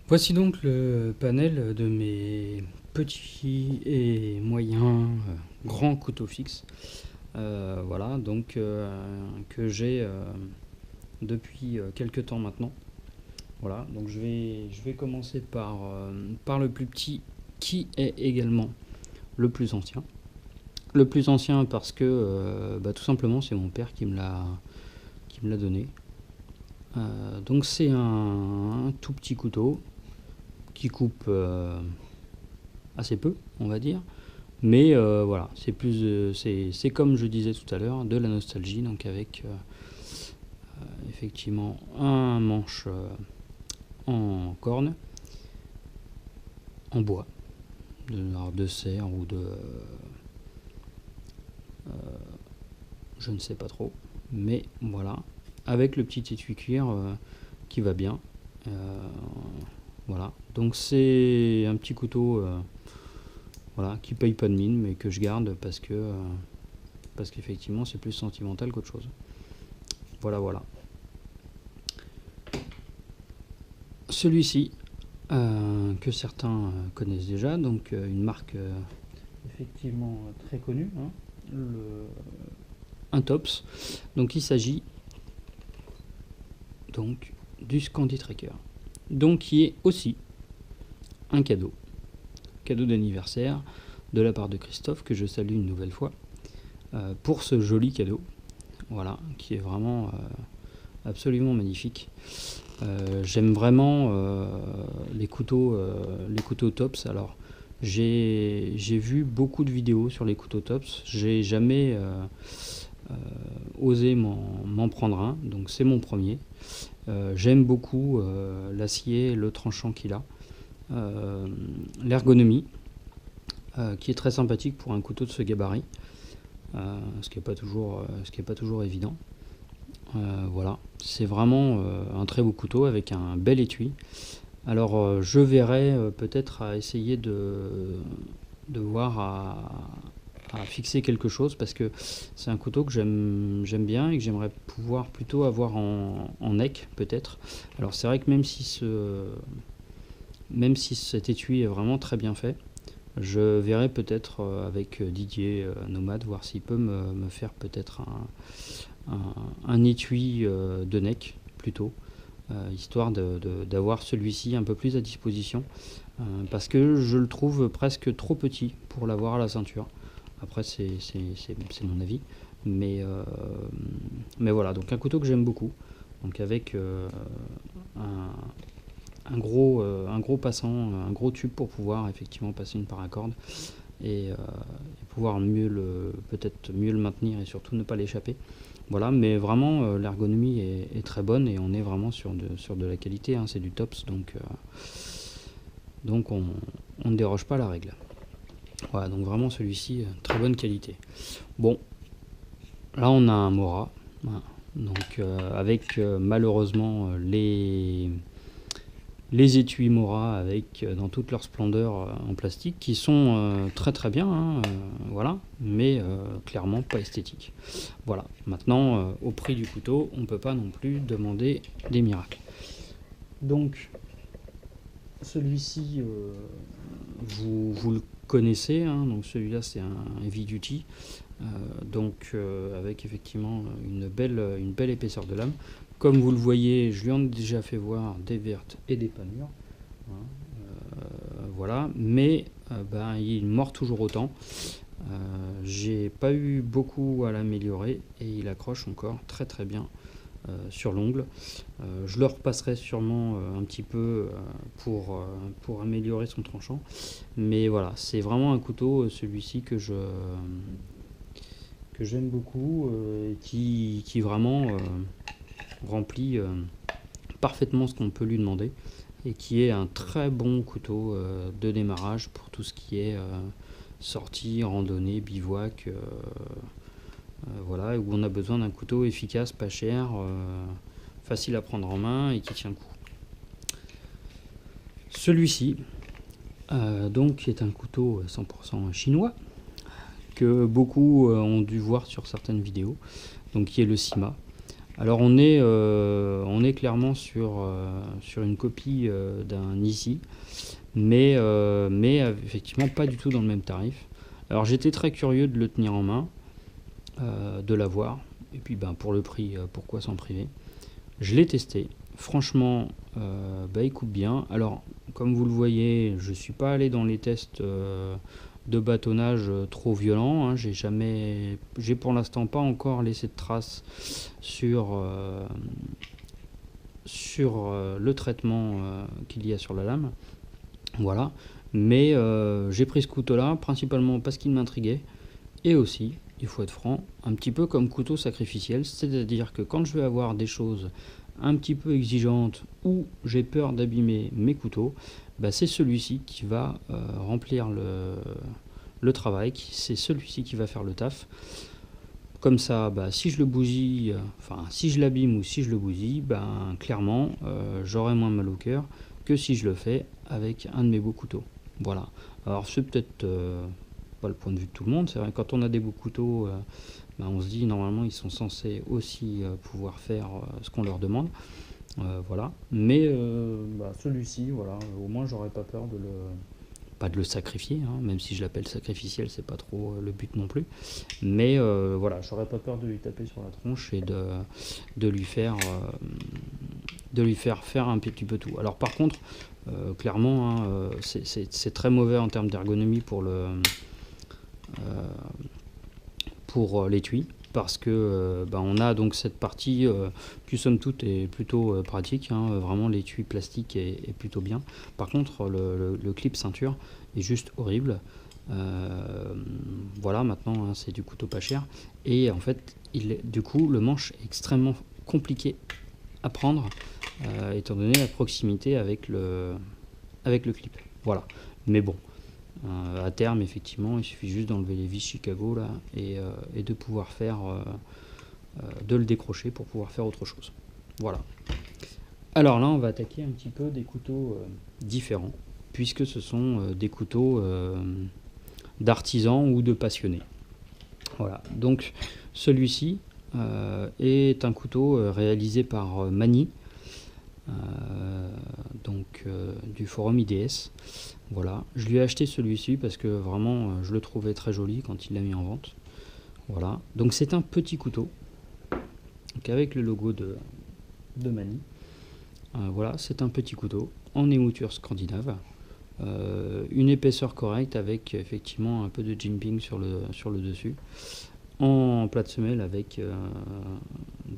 Voici donc le panel de mes petits et moyens grands couteaux fixes. Voilà, donc que j'ai depuis quelques temps maintenant. Voilà, donc je vais commencer par le plus petit qui est également le plus ancien. Le plus ancien parce que tout simplement c'est mon père qui me l'a donné. Donc c'est un tout petit couteau qui coupe assez peu, on va dire. Mais voilà, c'est plus, c'est comme je disais tout à l'heure, de la nostalgie, donc avec effectivement un manche en corne, en bois, de cerf ou de, je ne sais pas trop, mais voilà, avec le petit étui cuir qui va bien. Voilà, donc c'est un petit couteau voilà, qui paye pas de mine, mais que je garde parce qu'effectivement c'est plus sentimental qu'autre chose. Voilà, voilà. Celui-ci, que certains connaissent déjà, donc une marque effectivement très connue, hein, un Tops. Donc il s'agit donc du Scandi Tracker, donc qui est aussi un cadeau d'anniversaire de la part de Christophe, que je salue une nouvelle fois, pour ce joli cadeau, voilà, qui est vraiment absolument magnifique. J'aime vraiment les couteaux Tops. Alors j'ai vu beaucoup de vidéos sur les couteaux Tops, j'ai jamais osé m'en prendre un, donc c'est mon premier. J'aime beaucoup l'acier, le tranchant qu'il a, l'ergonomie qui est très sympathique pour un couteau de ce gabarit, ce qui n'est pas toujours évident. Voilà, c'est vraiment un très beau couteau avec un bel étui. Alors je verrai peut-être à essayer de voir à fixer quelque chose, parce que c'est un couteau que j'aime bien et que j'aimerais pouvoir plutôt avoir en neck peut-être. Alors c'est vrai que même si cet étui est vraiment très bien fait, je verrai peut-être avec Didier Nomade, voir s'il peut me faire peut-être un étui de neck plutôt, histoire d'avoir celui-ci un peu plus à disposition, parce que je le trouve presque trop petit pour l'avoir à la ceinture. Après c'est mon avis, mais voilà, donc un couteau que j'aime beaucoup, donc avec un gros passant, un gros tube pour pouvoir effectivement passer une paracorde et pouvoir peut-être mieux le maintenir et surtout ne pas l'échapper. Voilà, mais vraiment l'ergonomie est très bonne et on est vraiment sur de la qualité, hein, c'est du Tops, donc on ne déroge pas à la règle. Voilà, donc vraiment celui-ci, très bonne qualité. Bon, là on a un Mora, voilà, donc avec malheureusement les étuis Mora avec dans toute leur splendeur en plastique, qui sont très très bien, hein, voilà, mais clairement pas esthétiques. Voilà, maintenant au prix du couteau, on ne peut pas non plus demander des miracles. Donc celui-ci, vous le connaissez, hein, donc celui-là c'est un Heavy Duty, donc avec effectivement une belle épaisseur de lame. Comme vous le voyez, je lui en ai déjà fait voir des vertes et des pas mûres, hein, voilà, mais il mord toujours autant. J'ai pas eu beaucoup à l'améliorer et il accroche encore très très bien sur l'ongle. Je le repasserai sûrement un petit peu pour améliorer son tranchant, mais voilà, c'est vraiment un couteau, celui-ci, que j'aime beaucoup, qui vraiment remplit parfaitement ce qu'on peut lui demander, et qui est un très bon couteau de démarrage pour tout ce qui est sortie, randonnée, bivouac, voilà, où on a besoin d'un couteau efficace, pas cher, facile à prendre en main et qui tient le coup. Celui-ci donc est un couteau 100% chinois, que beaucoup ont dû voir sur certaines vidéos, donc qui est le Sima. Alors on est clairement sur une copie d'un Nissi, mais effectivement pas du tout dans le même tarif. Alors j'étais très curieux de le tenir en main, de l'avoir, et puis ben, pour le prix, pourquoi s'en priver. Je l'ai testé, franchement bah, il coupe bien. Alors comme vous le voyez, je ne suis pas allé dans les tests de bâtonnage trop violents, hein. J'ai pour l'instant pas encore laissé de traces sur le traitement qu'il y a sur la lame. Voilà. Mais j'ai pris ce couteau-là principalement parce qu'il m'intriguait, et aussi, il faut être franc, un petit peu comme couteau sacrificiel, c'est-à-dire que quand je vais avoir des choses un petit peu exigeantes ou j'ai peur d'abîmer mes couteaux, bah c'est celui-ci qui va remplir le travail, c'est celui-ci qui va faire le taf. Comme ça, bah, si je le bousille, enfin si je l'abîme ou si je le bousille, ben clairement j'aurai moins mal au cœur que si je le fais avec un de mes beaux couteaux. Voilà. Alors c'est peut-être pas le point de vue de tout le monde. C'est vrai, quand on a des beaux couteaux, ben, on se dit normalement ils sont censés aussi pouvoir faire ce qu'on leur demande. Voilà. Mais bah, celui-ci, voilà, au moins j'aurais pas peur de le pas de le sacrifier, hein, même si je l'appelle sacrificiel, c'est pas trop le but non plus. Mais voilà, j'aurais pas peur de lui taper sur la tronche et de lui faire faire un petit peu tout. Alors par contre, clairement, hein, c'est très mauvais en termes d'ergonomie pour l'étui, parce que bah, on a donc cette partie qui somme toute est plutôt pratique, hein, vraiment l'étui plastique est plutôt bien. Par contre le clip ceinture est juste horrible. Voilà, maintenant hein, c'est du couteau pas cher, et en fait du coup le manche est extrêmement compliqué à prendre étant donné la proximité avec le clip. Voilà, mais bon, à terme effectivement il suffit juste d'enlever les vis Chicago là et de pouvoir faire de le décrocher pour pouvoir faire autre chose. Voilà. Alors là on va attaquer un petit peu des couteaux différents, puisque ce sont des couteaux d'artisans ou de passionnés. Voilà, donc celui-ci est un couteau réalisé par Mani, donc du forum IDS. Voilà, je lui ai acheté celui-ci parce que vraiment je le trouvais très joli quand il l'a mis en vente. Voilà, donc c'est un petit couteau donc avec le logo de Mani. Voilà, c'est un petit couteau en émouture scandinave, une épaisseur correcte avec effectivement un peu de jimping sur le dessus, en plate semelle avec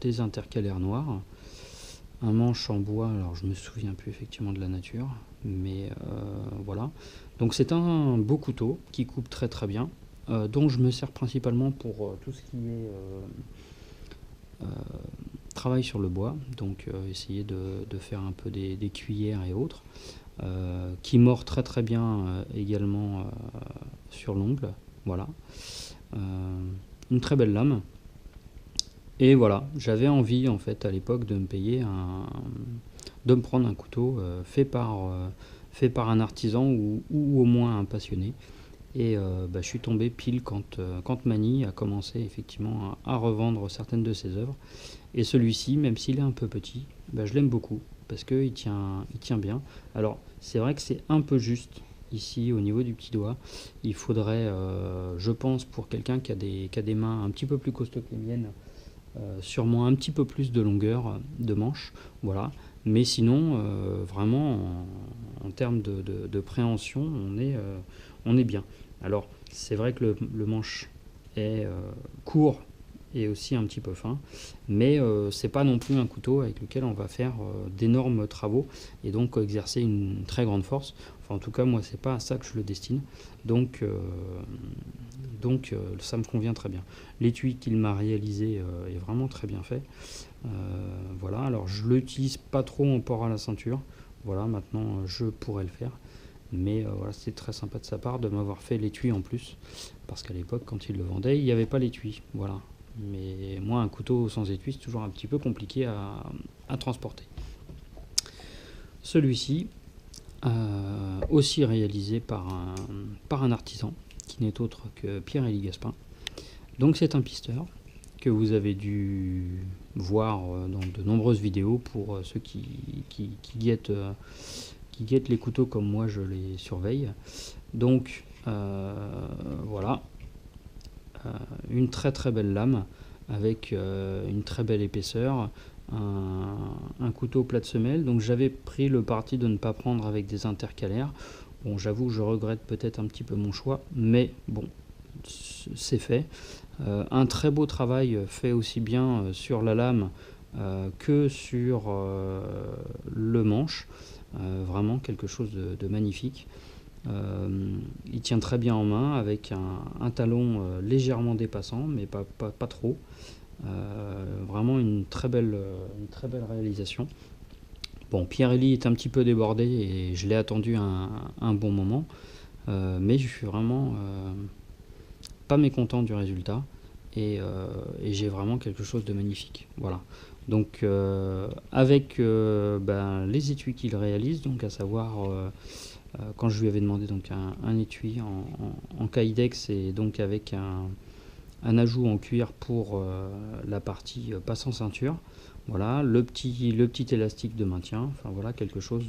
des intercalaires noirs, un manche en bois, alors je me souviens plus effectivement de la nature, mais voilà. Donc c'est un beau couteau qui coupe très très bien, dont je me sers principalement pour tout ce qui est travail sur le bois, donc essayer de faire un peu des cuillères et autres, qui mord très très bien également sur l'ongle. Voilà, une très belle lame. Et voilà, j'avais envie en fait à l'époque de de me prendre un couteau fait par un artisan ou au moins un passionné. Et bah, je suis tombé pile quand Mani a commencé effectivement à revendre certaines de ses œuvres. Et celui-ci, même s'il est un peu petit, bah, je l'aime beaucoup parce qu'il tient bien. Alors c'est vrai que c'est un peu juste ici au niveau du petit doigt. Il faudrait, je pense, pour quelqu'un qui a des mains un petit peu plus costauds que les miennes, sûrement un petit peu plus de longueur de manche. Voilà. Mais sinon, vraiment, en termes de préhension, on est bien. Alors, c'est vrai que le manche est court et aussi un petit peu fin, mais c'est pas non plus un couteau avec lequel on va faire d'énormes travaux et donc exercer une très grande force. Enfin, en tout cas, moi, c'est pas à ça que je le destine. Donc ça me convient très bien. L'étui qu'il m'a réalisé est vraiment très bien fait. Voilà, alors je l'utilise pas trop en port à la ceinture. Voilà, maintenant je pourrais le faire. Mais voilà, c'est très sympa de sa part de m'avoir fait l'étui en plus. Parce qu'à l'époque, quand il le vendait, il n'y avait pas l'étui. Voilà. Mais moi, un couteau sans étui, c'est toujours un petit peu compliqué à transporter. Celui-ci, aussi réalisé par un artisan, qui n'est autre que Pierre-Élie Gaspin. Donc c'est un pisteur que vous avez dû voir dans de nombreuses vidéos pour ceux qui guettent les couteaux comme moi je les surveille. Donc voilà, une très belle lame avec une très belle épaisseur, un couteau plat de semelle. Donc j'avais pris le parti de ne pas prendre avec des intercalaires. Bon, j'avoue, je regrette peut-être un petit peu mon choix, mais bon, c'est fait. Un très beau travail fait aussi bien sur la lame que sur le manche. Vraiment quelque chose de magnifique. Il tient très bien en main avec un talon légèrement dépassant, mais pas trop. Vraiment une très belle réalisation. Bon, Pirelli est un petit peu débordé et je l'ai attendu un bon moment, mais je suis vraiment pas mécontent du résultat et j'ai vraiment quelque chose de magnifique. Voilà. Donc avec les étuis qu'il réalise, donc à savoir quand je lui avais demandé donc un étui en Kydex et donc avec un ajout en cuir pour la partie passant ceinture. Voilà, le petit élastique de maintien, enfin voilà, quelque chose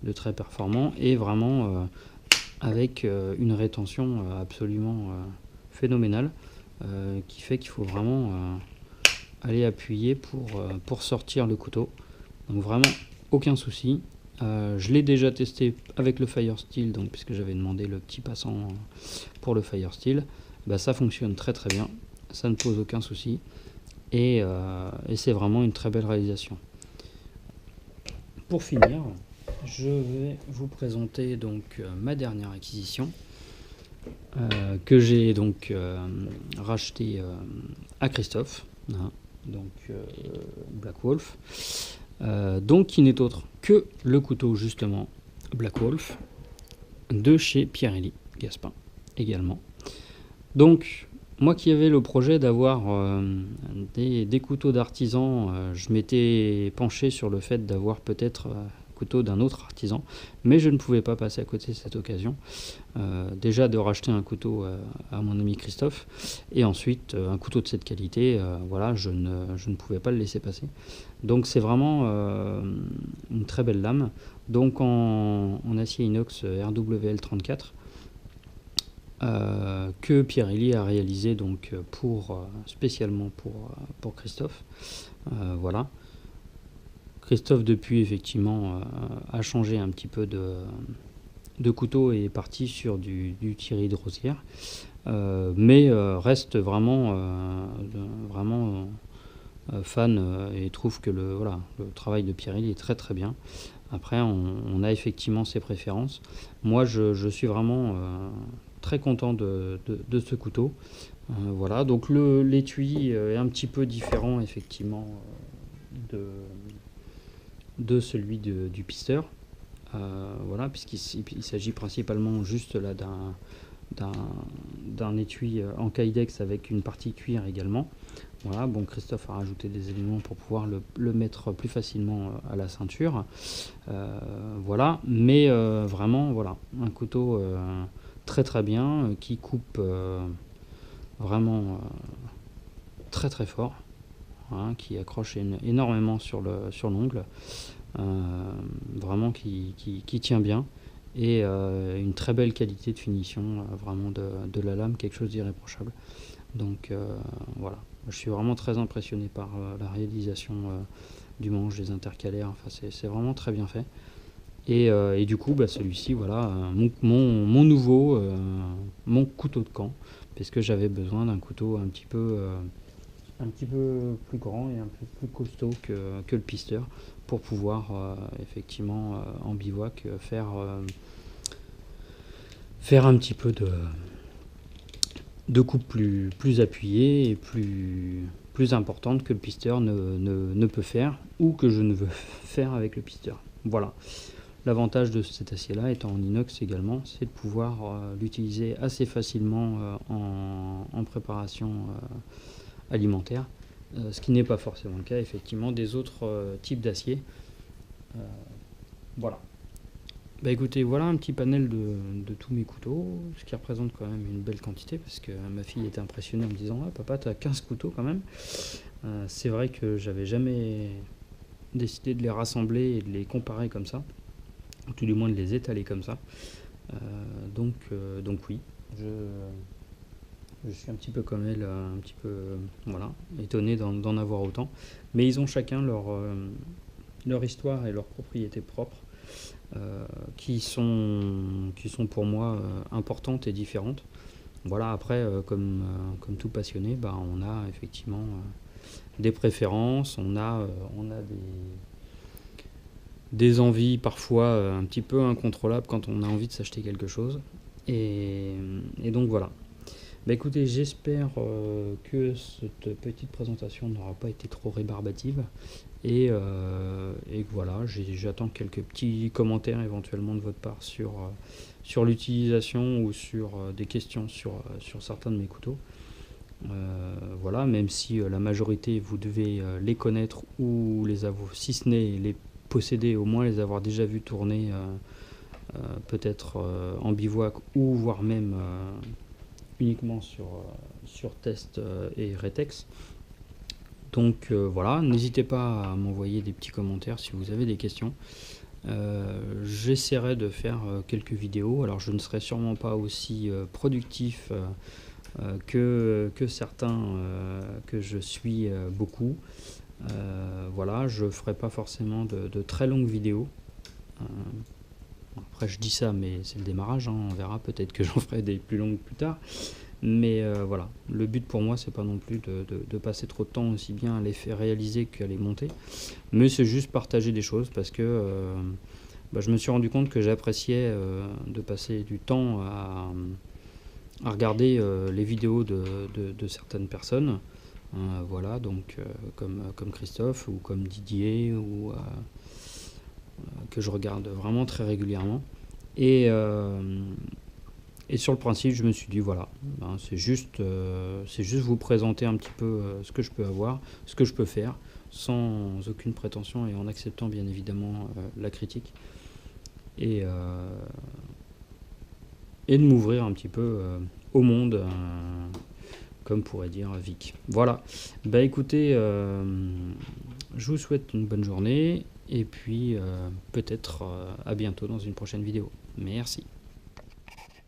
de très performant et vraiment avec une rétention absolument phénoménale qui fait qu'il faut vraiment aller appuyer pour sortir le couteau. Donc vraiment aucun souci. Je l'ai déjà testé avec le Firesteel, donc puisque j'avais demandé le petit passant pour le Firesteel. Ça fonctionne très bien, ça ne pose aucun souci et c'est vraiment une très belle réalisation. Pour finir, je vais vous présenter donc ma dernière acquisition que j'ai donc racheté à Christophe, hein, donc Black Wolf, donc qui n'est autre que le couteau justement Black Wolf de chez Pirelli Gaspin également. Donc, moi qui avais le projet d'avoir des couteaux d'artisan, je m'étais penché sur le fait d'avoir peut-être couteau d'un autre artisan, mais je ne pouvais pas passer à côté de cette occasion. Déjà de racheter un couteau à mon ami Christophe, et ensuite un couteau de cette qualité, voilà, je ne pouvais pas le laisser passer. Donc c'est vraiment une très belle lame, donc en acier inox RWL34. Que Pirelli a réalisé donc spécialement pour Christophe. Voilà. Christophe depuis effectivement a changé un petit peu de couteau et est parti sur du Thierry de Rosière, mais reste vraiment fan et trouve que le travail de Pirelli est très bien. Après on a effectivement ses préférences. Moi je suis vraiment très content de ce couteau. Voilà, donc l'étui est un petit peu différent effectivement de celui du pisteur. Voilà, puisqu'il s'agit principalement juste là d'un étui en Kydex avec une partie cuir également. Voilà, bon, Christophe a rajouté des éléments pour pouvoir le mettre plus facilement à la ceinture. Voilà, mais vraiment voilà, un couteau très bien, qui coupe vraiment très fort, hein, qui accroche énormément sur l'ongle, vraiment qui tient bien, et une très belle qualité de finition vraiment de la lame, quelque chose d'irréprochable. Donc voilà, je suis vraiment très impressionné par la réalisation du manche, des intercalaires, enfin c'est vraiment très bien fait. Et du coup, celui-ci, voilà, mon nouveau, mon couteau de camp, puisque j'avais besoin d'un couteau un petit peu plus grand et un peu plus costaud que le pisteur pour pouvoir effectivement en bivouac faire un petit peu de coupe plus appuyée et plus importante que le pisteur ne peut faire, ou que je ne veux faire avec le pisteur. Voilà. L'avantage de cet acier-là, étant en inox également, c'est de pouvoir l'utiliser assez facilement en préparation alimentaire, ce qui n'est pas forcément le cas effectivement des autres types d'acier. Voilà. Bah écoutez, voilà un petit panel de tous mes couteaux, ce qui représente quand même une belle quantité, parce que ma fille était impressionnée en me disant ah, papa, t'as 15 couteaux quand même. C'est vrai que j'avais jamais décidé de les rassembler et de les comparer comme ça, ou tout du moins de les étaler comme ça. Donc oui, je suis un petit peu comme elle, un petit peu voilà, étonné d'en avoir autant. Mais ils ont chacun leur histoire et leurs propriétés propres. Qui sont pour moi importantes et différentes. Voilà, après, comme tout passionné, bah, on a effectivement des préférences, on a des envies parfois un petit peu incontrôlables quand on a envie de s'acheter quelque chose. Et donc voilà. Bah écoutez, j'espère que cette petite présentation n'aura pas été trop rébarbative. Et que voilà, j'attends quelques petits commentaires éventuellement de votre part sur l'utilisation ou sur des questions sur certains de mes couteaux. Voilà, même si la majorité vous devez les connaître ou les avoir, si ce n'est les posséder, au moins les avoir déjà vus tourner peut-être en bivouac ou voire même uniquement sur test et Retex. Donc voilà, n'hésitez pas à m'envoyer des petits commentaires si vous avez des questions. J'essaierai de faire quelques vidéos. Alors je ne serai sûrement pas aussi productif que certains que je suis beaucoup. Voilà, je ne ferai pas forcément de très longues vidéos. Après je dis ça, mais c'est le démarrage, hein, on verra, peut-être que j'en ferai des plus longues plus tard. Mais voilà, le but pour moi, c'est pas non plus de passer trop de temps aussi bien à les faire réaliser qu'à les monter, mais c'est juste partager des choses parce que je me suis rendu compte que j'appréciais de passer du temps à regarder les vidéos de certaines personnes, voilà, donc comme Christophe ou comme Didier, ou que je regarde vraiment très régulièrement. Et sur le principe, je me suis dit, voilà, c'est juste vous présenter un petit peu ce que je peux avoir, ce que je peux faire, sans aucune prétention et en acceptant bien évidemment la critique. Et de m'ouvrir un petit peu au monde, comme pourrait dire Vic. Voilà, bah écoutez, je vous souhaite une bonne journée, et puis peut-être à bientôt dans une prochaine vidéo. Merci.